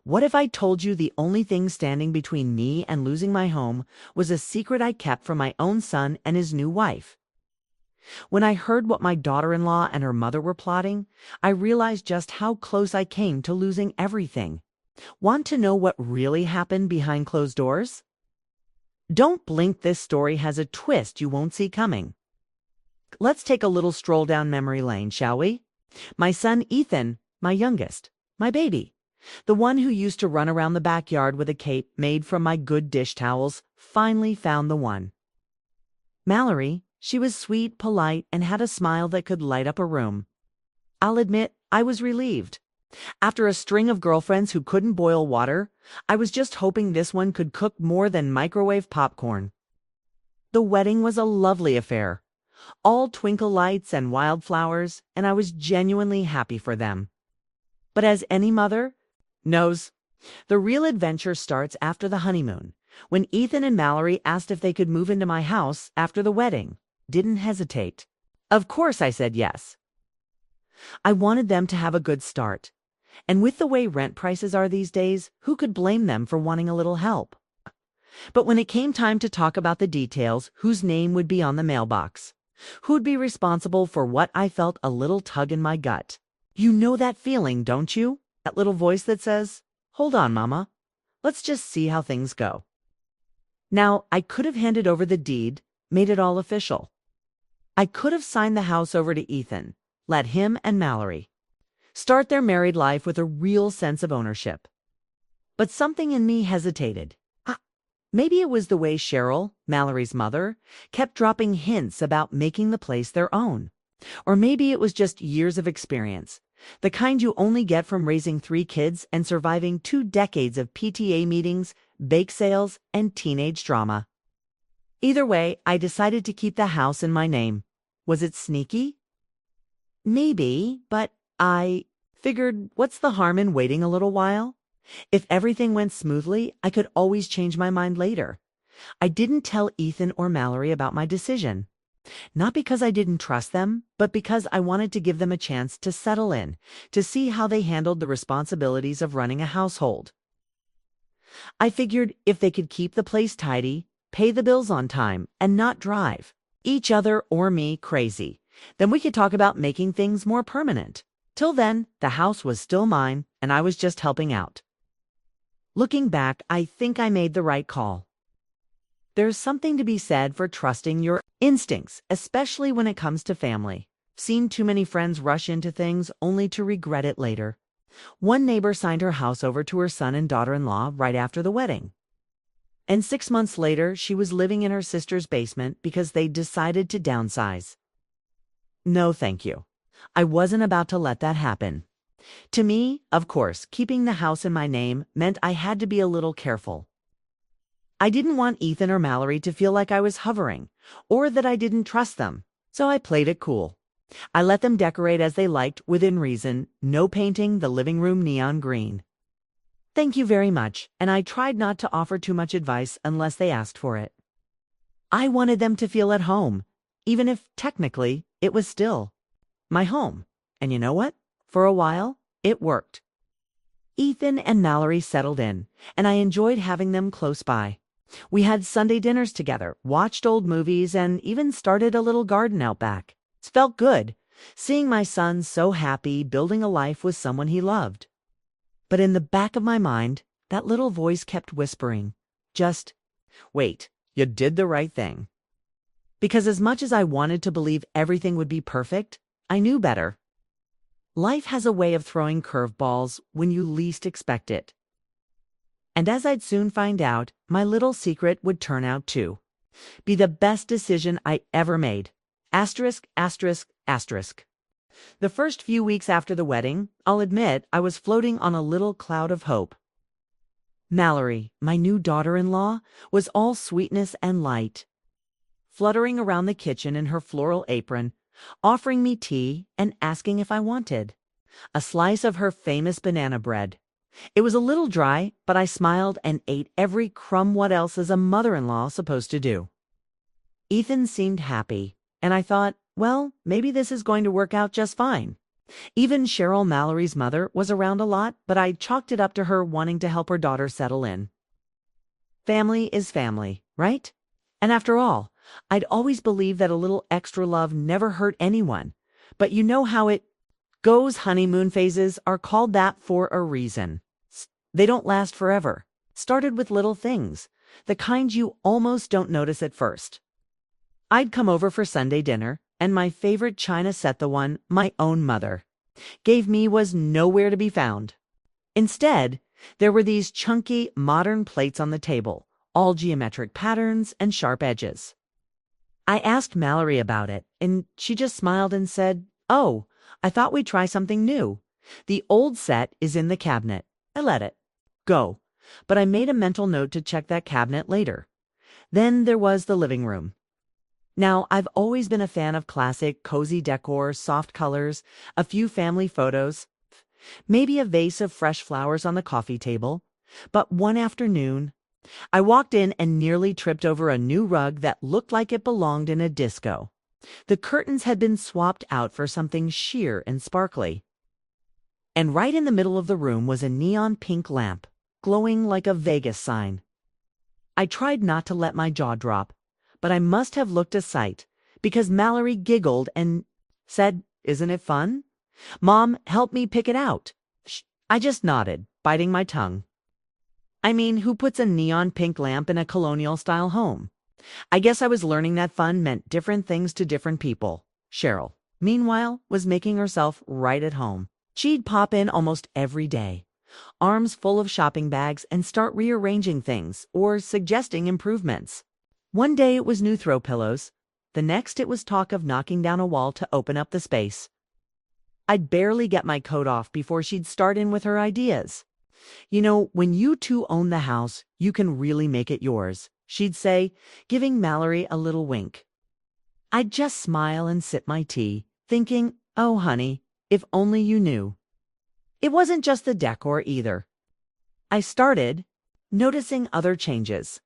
What if I told you the only thing standing between me and losing my home was a secret I kept from my own son and his new wife? When I heard what my daughter-in-law and her mother were plotting, I realized just how close I came to losing everything. Want to know what really happened behind closed doors? Don't blink, this story has a twist you won't see coming. Let's take a little stroll down memory lane, shall we? My son Ethan, my youngest, my baby, the one who used to run around the backyard with a cape made from my good dish towels, finally found the one. Mallory, she was sweet, polite, and had a smile that could light up a room. I'll admit, I was relieved. After a string of girlfriends who couldn't boil water, I was just hoping this one could cook more than microwave popcorn. The wedding was a lovely affair. All twinkle lights and wildflowers, and I was genuinely happy for them. But as any mother knows, the real adventure starts after the honeymoon, when Ethan and Mallory asked if they could move into my house after the wedding. Didn't hesitate. Of course I said yes. I wanted them to have a good start. And with the way rent prices are these days, who could blame them for wanting a little help? But when it came time to talk about the details, whose name would be on the mailbox, who'd be responsible for what, I felt a little tug in my gut. You know that feeling, don't you? That little voice that says, "Hold on, Mama. Let's just see how things go." Now, I could have handed over the deed, made it all official. I could have signed the house over to Ethan, let him and Mallory start their married life with a real sense of ownership. But something in me hesitated. Maybe it was the way Cheryl, Mallory's mother, kept dropping hints about making the place their own. Or maybe it was just years of experience, the kind you only get from raising 3 kids and surviving 2 decades of PTA meetings, bake sales, and teenage drama. Either way, I decided to keep the house in my name. Was it sneaky? Maybe, but I figured, what's the harm in waiting a little while? If everything went smoothly, I could always change my mind later. I didn't tell Ethan or Mallory about my decision. Not because I didn't trust them, but because I wanted to give them a chance to settle in, to see how they handled the responsibilities of running a household. I figured if they could keep the place tidy, pay the bills on time, and not drive each other or me crazy, then we could talk about making things more permanent. Till then, the house was still mine, and I was just helping out. Looking back, I think I made the right call. There's something to be said for trusting your instincts, especially when it comes to family. Seen too many friends rush into things only to regret it later. One neighbor signed her house over to her son and daughter-in-law right after the wedding. And 6 months later, she was living in her sister's basement because they decided to downsize. No, thank you. I wasn't about to let that happen. To me, of course, keeping the house in my name meant I had to be a little careful. I didn't want Ethan or Mallory to feel like I was hovering, or that I didn't trust them, so I played it cool. I let them decorate as they liked, within reason, no painting the living room neon green. Thank you very much, and I tried not to offer too much advice unless they asked for it. I wanted them to feel at home, even if, technically, it was still my home. And you know what? For a while, it worked. Ethan and Mallory settled in, and I enjoyed having them close by. We had Sunday dinners together, watched old movies, and even started a little garden out back. It felt good, seeing my son so happy, building a life with someone he loved. But in the back of my mind, that little voice kept whispering, just, wait, you did the right thing. Because as much as I wanted to believe everything would be perfect, I knew better. Life has a way of throwing curveballs when you least expect it. And as I'd soon find out, my little secret would turn out to be the best decision I ever made. Asterisk, asterisk, asterisk. The first few weeks after the wedding, I'll admit I was floating on a little cloud of hope. Mallory, my new daughter-in-law, was all sweetness and light, fluttering around the kitchen in her floral apron, offering me tea and asking if I wanted a slice of her famous banana bread. It was a little dry, but I smiled and ate every crumb. What else is a mother-in-law supposed to do? Ethan seemed happy, and I thought, well, maybe this is going to work out just fine. Even Cheryl Mallory's mother was around a lot, but I chalked it up to her wanting to help her daughter settle in. Family is family, right? And after all, I'd always believed that a little extra love never hurt anyone. But you know how it goes. Honeymoon phases are called that for a reason. They don't last forever. Started with little things, the kind you almost don't notice at first. I'd come over for Sunday dinner, and my favorite china set, the one my own mother gave me, was nowhere to be found. Instead, there were these chunky, modern plates on the table, all geometric patterns and sharp edges. I asked Mallory about it, and she just smiled and said, "Oh, I thought we'd try something new. The old set is in the cabinet." I let it go, but I made a mental note to check that cabinet later. Then there was the living room. Now, I've always been a fan of classic, cozy decor, soft colors, a few family photos, maybe a vase of fresh flowers on the coffee table. But one afternoon, I walked in and nearly tripped over a new rug that looked like it belonged in a disco. The curtains had been swapped out for something sheer and sparkly. And right in the middle of the room was a neon pink lamp, glowing like a Vegas sign. I tried not to let my jaw drop, but I must have looked a sight, because Mallory giggled and said, "Isn't it fun? Mom, help me pick it out." I just nodded, biting my tongue. I mean, who puts a neon pink lamp in a colonial-style home? I guess I was learning that fun meant different things to different people. Cheryl, meanwhile, was making herself right at home. She'd pop in almost every day, arms full of shopping bags, and start rearranging things or suggesting improvements. One day it was new throw pillows. The next it was talk of knocking down a wall to open up the space. I'd barely get my coat off before she'd start in with her ideas. "You know, when you two own the house, you can really make it yours," she'd say, giving Mallory a little wink. I'd just smile and sip my tea, thinking, "Oh, honey, if only you knew." It wasn't just the decor either. I started noticing other changes.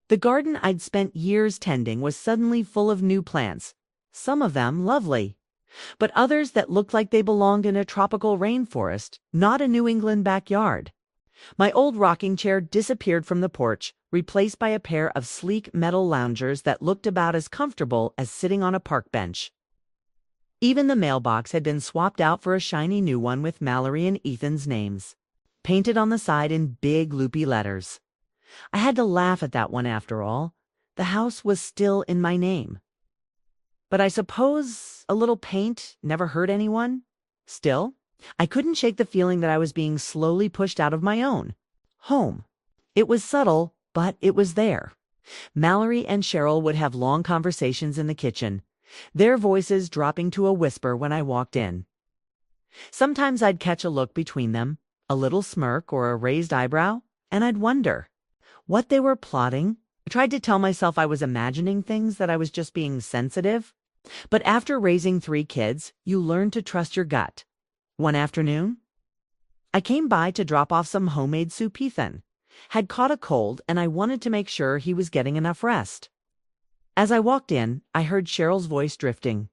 The garden I'd spent years tending was suddenly full of new plants, some of them lovely, but others that looked like they belonged in a tropical rainforest, not a New England backyard. My old rocking chair disappeared from the porch, replaced by a pair of sleek metal loungers that looked about as comfortable as sitting on a park bench. Even the mailbox had been swapped out for a shiny new one with Mallory and Ethan's names, painted on the side in big loopy letters. I had to laugh at that one after all. The house was still in my name. But I suppose a little paint never hurt anyone. Still, I couldn't shake the feeling that I was being slowly pushed out of my own home. It was subtle, but it was there. Mallory and Cheryl would have long conversations in the kitchen, their voices dropping to a whisper when I walked in. Sometimes I'd catch a look between them, a little smirk or a raised eyebrow, and I'd wonder what they were plotting. I tried to tell myself I was imagining things, that I was just being sensitive. But after raising 3 kids, you learn to trust your gut. One afternoon, I came by to drop off some homemade soup. Ethan had caught a cold, and I wanted to make sure he was getting enough rest. As I walked in, I heard Cheryl's voice drifting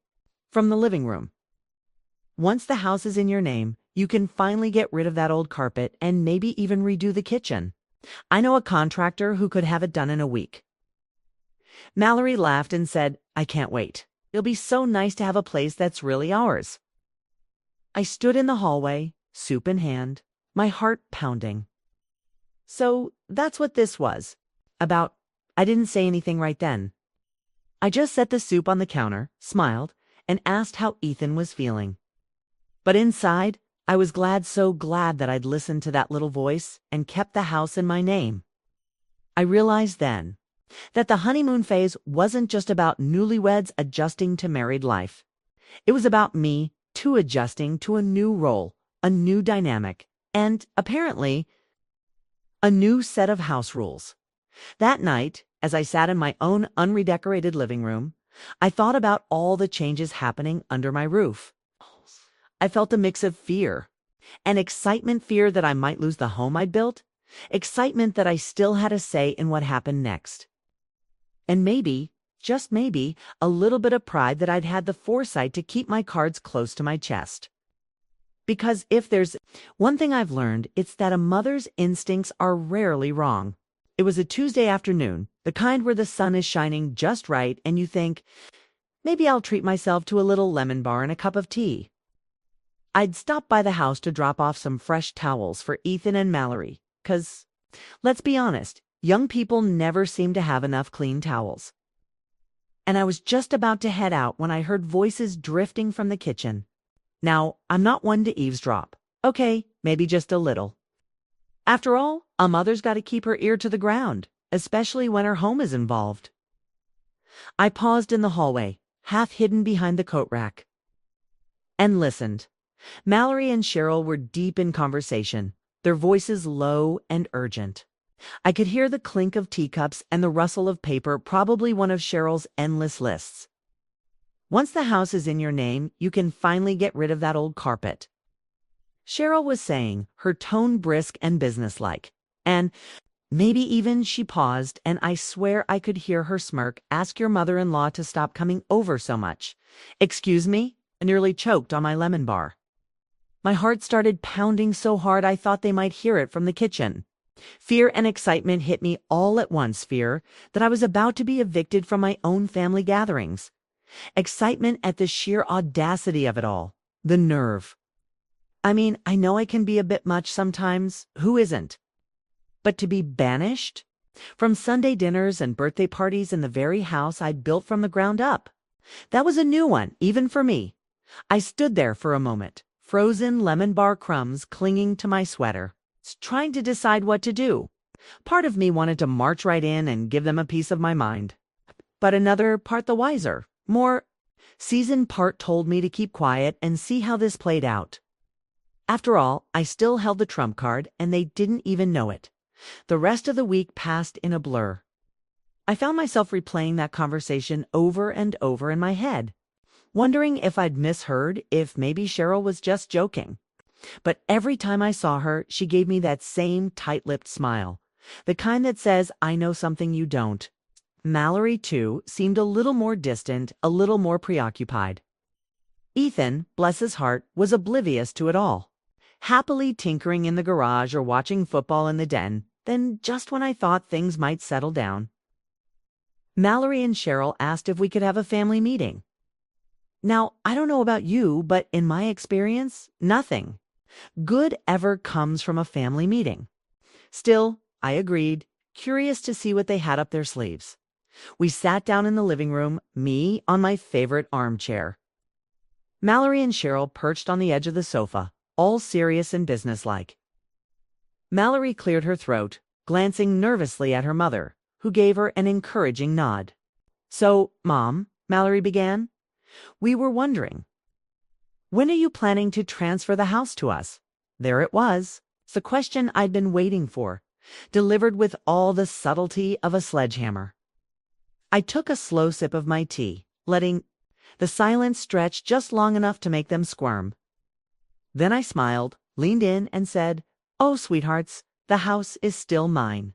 from the living room. "Once the house is in your name, you can finally get rid of that old carpet and maybe even redo the kitchen. I know a contractor who could have it done in a week." Mallory laughed and said, "I can't wait. It'll be so nice to have a place that's really ours." I stood in the hallway, soup in hand, my heart pounding. So that's what this was about. I didn't say anything right then. I just set the soup on the counter, smiled, and asked how Ethan was feeling. But inside, I was glad, so glad that I'd listened to that little voice and kept the house in my name. I realized then that the honeymoon phase wasn't just about newlyweds adjusting to married life. It was about me, too, adjusting to a new role, a new dynamic, and, apparently, a new set of house rules. That night, as I sat in my own unredecorated living room, I thought about all the changes happening under my roof. I felt a mix of fear and excitement, fear that I might lose the home I'd built, excitement that I still had a say in what happened next. And maybe just maybe, a little bit of pride that I'd had the foresight to keep my cards close to my chest. Because if there's one thing I've learned, it's that a mother's instincts are rarely wrong. It was a Tuesday afternoon, the kind where the sun is shining just right and you think, maybe I'll treat myself to a little lemon bar and a cup of tea. I'd stopped by the house to drop off some fresh towels for Ethan and Mallory, 'cause, let's be honest, young people never seem to have enough clean towels. And I was just about to head out when I heard voices drifting from the kitchen. Now, I'm not one to eavesdrop. Okay, maybe just a little. After all, a mother's got to keep her ear to the ground, especially when her home is involved. I paused in the hallway, half hidden behind the coat rack, and listened. Mallory and Cheryl were deep in conversation, their voices low and urgent. I could hear the clink of teacups and the rustle of paper, probably one of Cheryl's endless lists. Once the house is in your name, you can finally get rid of that old carpet, Cheryl was saying, her tone brisk and businesslike. And maybe even she paused, and I swear I could hear her smirk. Ask your mother-in-law to stop coming over so much. Excuse me? I nearly choked on my lemon bar. My heart started pounding so hard I thought they might hear it from the kitchen. Fear and excitement hit me all at once. Fear that I was about to be evicted from my own family gatherings. Excitement at the sheer audacity of it all. The nerve. I mean, I know I can be a bit much sometimes. Who isn't? But to be banished? From Sunday dinners and birthday parties in the very house I'd built from the ground up. That was a new one, even for me. I stood there for a moment, frozen lemon bar crumbs clinging to my sweater, trying to decide what to do. Part of me wanted to march right in and give them a piece of my mind. But another part, the wiser, more seasoned part, told me to keep quiet and see how this played out. After all, I still held the trump card, and they didn't even know it. The rest of the week passed in a blur. I found myself replaying that conversation over and over in my head, wondering if I'd misheard, if maybe Cheryl was just joking. But every time I saw her, she gave me that same tight-lipped smile, the kind that says, I know something you don't. Mallory, too, seemed a little more distant, a little more preoccupied. Ethan, bless his heart, was oblivious to it all, happily tinkering in the garage or watching football in the den. Then, just when I thought things might settle down, Mallory and Cheryl asked if we could have a family meeting. Now, I don't know about you, but in my experience, nothing good ever comes from a family meeting. Still, I agreed, curious to see what they had up their sleeves. We sat down in the living room, me on my favorite armchair, Mallory and Cheryl perched on the edge of the sofa, all serious and businesslike. Mallory cleared her throat, glancing nervously at her mother, who gave her an encouraging nod. So, Mom, Mallory began, we were wondering, when are you planning to transfer the house to us? There it was, the question I'd been waiting for, delivered with all the subtlety of a sledgehammer. I took a slow sip of my tea, letting the silence stretch just long enough to make them squirm. Then I smiled, leaned in, and said, Oh, sweethearts, the house is still mine.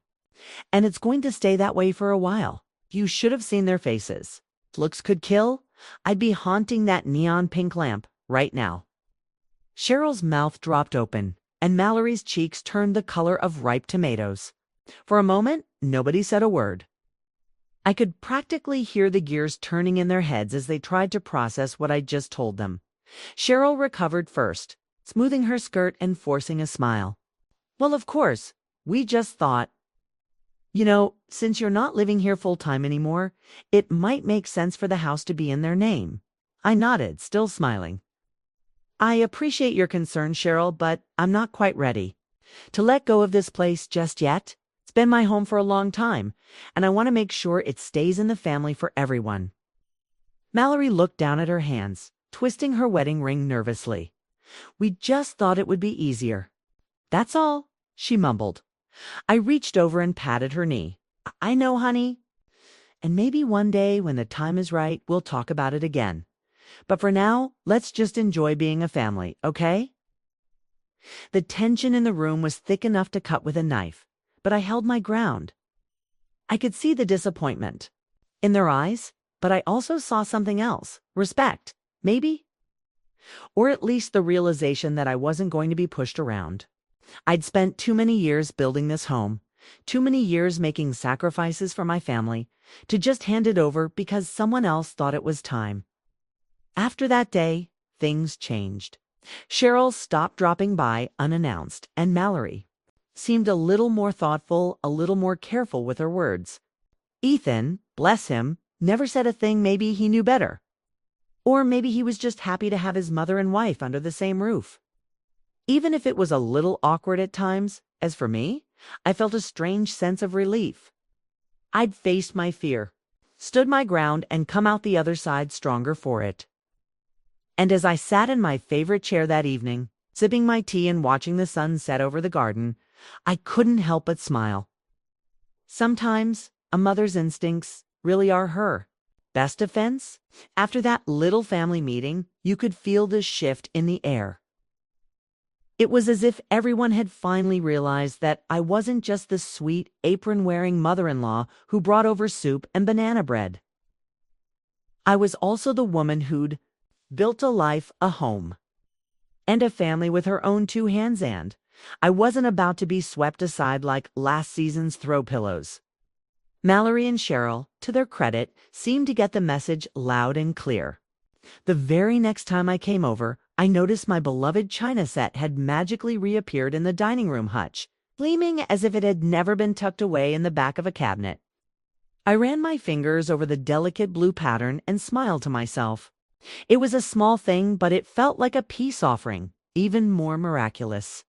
And it's going to stay that way for a while. You should have seen their faces. Looks could kill. I'd be haunting that neon pink lamp right now. Cheryl's mouth dropped open, and Mallory's cheeks turned the color of ripe tomatoes. For a moment, nobody said a word. I could practically hear the gears turning in their heads as they tried to process what I'd just told them. Cheryl recovered first, smoothing her skirt and forcing a smile. Well, of course, we just thought, since you're not living here full-time anymore, it might make sense for the house to be in their name. I nodded, still smiling. I appreciate your concern, Cheryl, but I'm not quite ready to let go of this place just yet. It's been my home for a long time, and I want to make sure it stays in the family for everyone. Mallory looked down at her hands, twisting her wedding ring nervously. We just thought it would be easier. That's all, she mumbled. I reached over and patted her knee. I know, honey. And maybe one day when the time is right, we'll talk about it again. But for now, let's just enjoy being a family, okay? The tension in the room was thick enough to cut with a knife, but I held my ground. I could see the disappointment in their eyes, but I also saw something else. Respect, maybe? Or at least the realization that I wasn't going to be pushed around. I'd spent too many years building this home, too many years making sacrifices for my family, to just hand it over because someone else thought it was time. After that day, things changed. Cheryl stopped dropping by unannounced, and Mallory seemed a little more thoughtful, a little more careful with her words. Ethan, bless him, never said a thing. Maybe he knew better. Or maybe he was just happy to have his mother and wife under the same roof. Even if it was a little awkward at times, as for me, I felt a strange sense of relief. I'd faced my fear, stood my ground, and come out the other side stronger for it. And as I sat in my favorite chair that evening, sipping my tea and watching the sun set over the garden, I couldn't help but smile. Sometimes a mother's instincts really are her best defense. After that little family meeting, you could feel the shift in the air. It was as if everyone had finally realized that I wasn't just the sweet, apron-wearing mother-in-law who brought over soup and banana bread. I was also the woman who'd built a life, a home, and a family with her own two hands, and I wasn't about to be swept aside like last season's throw pillows. Mallory and Cheryl, to their credit, seemed to get the message loud and clear. The very next time I came over, I noticed my beloved china set had magically reappeared in the dining room hutch, gleaming as if it had never been tucked away in the back of a cabinet. I ran my fingers over the delicate blue pattern and smiled to myself. It was a small thing, but it felt like a peace offering, even more miraculous.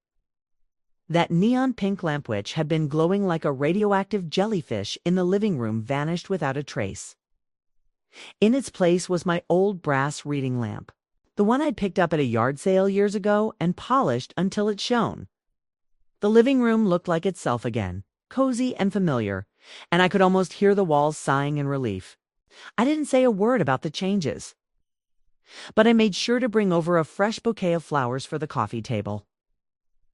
That neon pink lamp, which had been glowing like a radioactive jellyfish in the living room, vanished without a trace. In its place was my old brass reading lamp, the one I'd picked up at a yard sale years ago and polished until it shone. The living room looked like itself again, cozy and familiar, and I could almost hear the walls sighing in relief. I didn't say a word about the changes, but I made sure to bring over a fresh bouquet of flowers for the coffee table,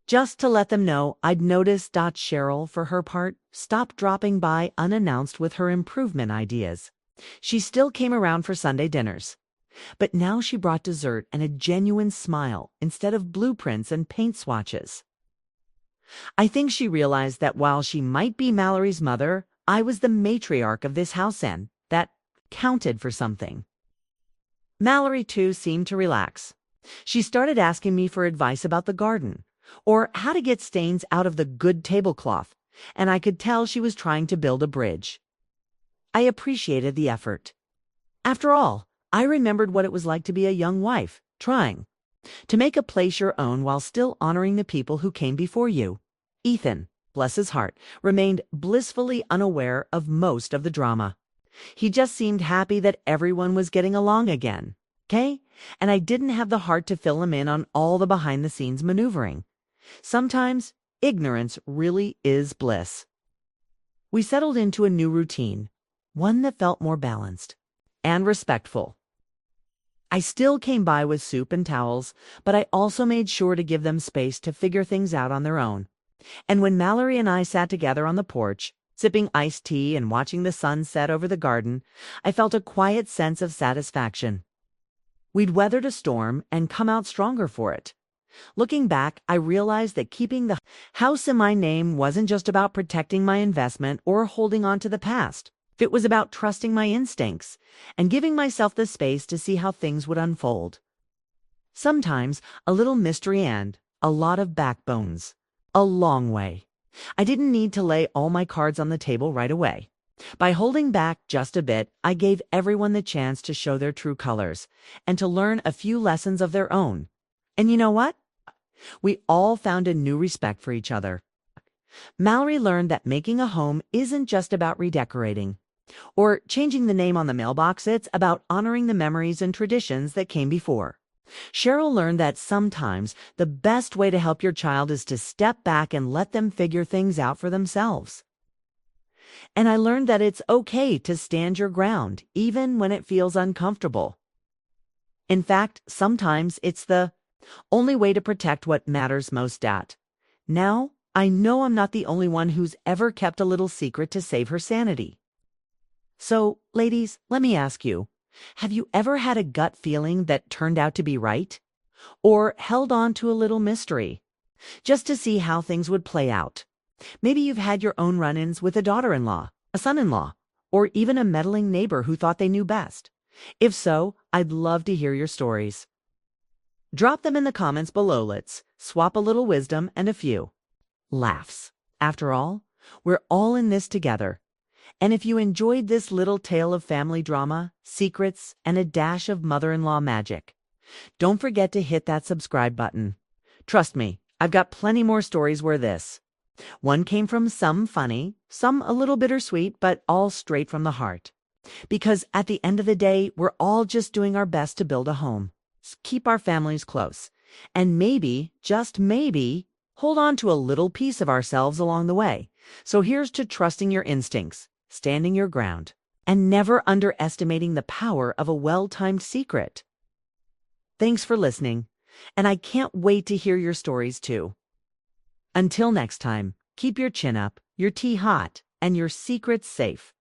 just to let them know I'd noticed. Cheryl, for her part, stopped dropping by unannounced with her improvement ideas. She still came around for Sunday dinners, but now she brought dessert and a genuine smile instead of blueprints and paint swatches. I think she realized that while she might be Mallory's mother, I was the matriarch of this house, and that counted for something. Mallory, too, seemed to relax. She started asking me for advice about the garden, or how to get stains out of the good tablecloth, and I could tell she was trying to build a bridge. I appreciated the effort. After all, I remembered what it was like to be a young wife, trying to make a place your own while still honoring the people who came before you. Ethan, bless his heart, remained blissfully unaware of most of the drama. He just seemed happy that everyone was getting along again, okay? And I didn't have the heart to fill him in on all the behind-the-scenes maneuvering. Sometimes ignorance really is bliss. We settled into a new routine, one that felt more balanced and respectful. I still came by with soup and towels, but I also made sure to give them space to figure things out on their own. And when Mallory and I sat together on the porch, sipping iced tea and watching the sun set over the garden, I felt a quiet sense of satisfaction. We'd weathered a storm and come out stronger for it. Looking back, I realized that keeping the house in my name wasn't just about protecting my investment or holding on to the past. It was about trusting my instincts and giving myself the space to see how things would unfold. Sometimes a little mystery and a lot of backbones. A long way. I didn't need to lay all my cards on the table right away. By holding back just a bit, I gave everyone the chance to show their true colors and to learn a few lessons of their own. And you know what? We all found a new respect for each other. Mallory learned that making a home isn't just about redecorating or changing the name on the mailbox. It's about honoring the memories and traditions that came before. Cheryl learned that sometimes the best way to help your child is to step back and let them figure things out for themselves. And I learned that it's okay to stand your ground, even when it feels uncomfortable. In fact, sometimes it's the only way to protect what matters most. Now, I know I'm not the only one who's ever kept a little secret to save her sanity. So, ladies, let me ask you, have you ever had a gut feeling that turned out to be right? Or held on to a little mystery, just to see how things would play out? Maybe you've had your own run-ins with a daughter-in-law, a son-in-law, or even a meddling neighbor who thought they knew best. If so, I'd love to hear your stories. Drop them in the comments below. Let's swap a little wisdom and a few laughs. After all, we're all in this together. And if you enjoyed this little tale of family drama, secrets, and a dash of mother-in-law magic, don't forget to hit that subscribe button. Trust me, I've got plenty more stories where this. One came from some funny, some a little bittersweet, but all straight from the heart. Because at the end of the day, we're all just doing our best to build a home, keep our families close, and maybe, just maybe, hold on to a little piece of ourselves along the way. So here's to trusting your instincts, standing your ground, and never underestimating the power of a well-timed secret. Thanks for listening, and I can't wait to hear your stories too. Until next time, keep your chin up, your tea hot, and your secrets safe.